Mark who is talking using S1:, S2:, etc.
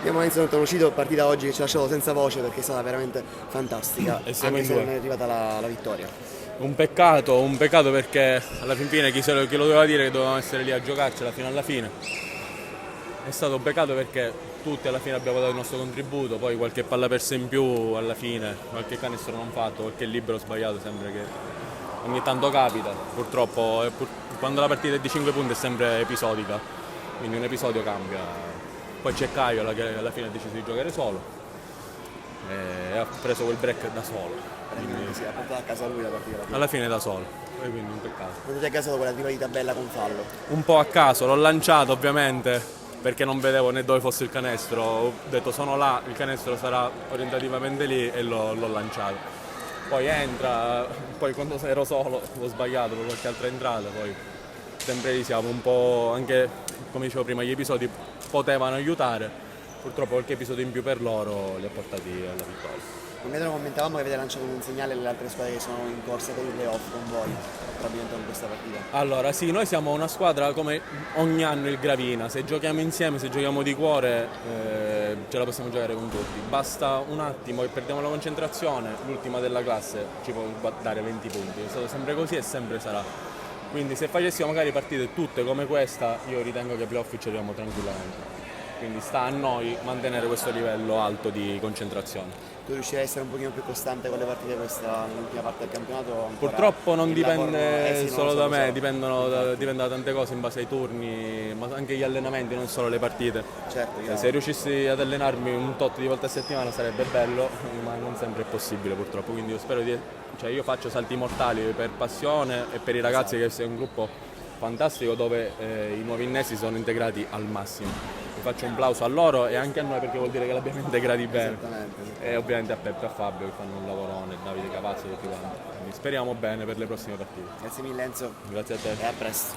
S1: Abbiamo iniziato uscito partita oggi che ci ha lasciato senza voce perché è stata veramente fantastica,
S2: E siamo
S1: anche
S2: in
S1: se non
S2: due.
S1: è arrivata la vittoria.
S2: Un peccato perché alla fin fine chi lo doveva dire che dovevamo essere lì a giocarcela fino alla fine. È stato un peccato perché tutti alla fine abbiamo dato il nostro contributo, poi qualche palla persa in più alla fine, qualche canestro non fatto, qualche libero sbagliato, sempre che ogni tanto capita. Purtroppo quando la partita è di 5 punti è sempre episodica, quindi un episodio cambia. Poi c'è Caio che alla fine ha deciso di giocare solo e ha preso quel break da solo.
S1: Praticamente sì, ha portato a casa lui la partita.
S2: Alla fine da solo, e quindi un peccato.
S1: Venuti a casa quella prima di tabella con fallo.
S2: Un po' a caso, l'ho lanciato ovviamente perché non vedevo né dove fosse il canestro, ho detto sono là, il canestro sarà orientativamente lì e l'ho lanciato. Poi entra, poi quando ero solo l'ho sbagliato per qualche altra entrata, poi sempre lì siamo un po', anche come dicevo prima, gli episodi potevano aiutare, purtroppo qualche episodio in più per loro li ha portati alla vittoria.
S1: Mentre commentavamo che avete lanciato un segnale alle altre squadre che sono in corsa per i playoff con voi, probabilmente con questa partita.
S2: Allora, sì, noi siamo una squadra come ogni anno il Gravina, se giochiamo insieme, se giochiamo di cuore, ce la possiamo giocare con tutti. Basta un attimo che perdiamo la concentrazione, l'ultima della classe ci può dare 20 punti. È stato sempre così e sempre sarà. Quindi se facessimo magari partite tutte come questa, io ritengo che ai playoff ci arriviamo tranquillamente. Quindi sta a noi mantenere questo livello alto di concentrazione.
S1: Tu riuscirai a essere un pochino più costante con le partite questa nell'ultima parte del campionato?
S2: Purtroppo non
S1: il lavoro,
S2: dipende
S1: sì, non lo
S2: solo
S1: so,
S2: da
S1: lo
S2: me,
S1: so.
S2: dipende da tante cose in base ai turni, ma anche gli allenamenti, non solo le partite.
S1: Certo, chiaro.
S2: Se riuscissi ad allenarmi un tot di volte a settimana sarebbe bello, ma non sempre è possibile purtroppo. Quindi io spero io faccio salti mortali per passione e per i ragazzi che sia un gruppo fantastico dove i nuovi innesti sono integrati al massimo. Vi faccio un plauso a loro e anche a noi perché vuol dire che l'abbiamo integrati bene.
S1: Esattamente.
S2: E ovviamente a Peppe e a Fabio che fanno un lavorone, Davide Cavazzo e tutti quanti. Quindi speriamo bene per le prossime partite.
S1: Grazie mille Enzo
S2: Grazie a te.
S1: e a presto.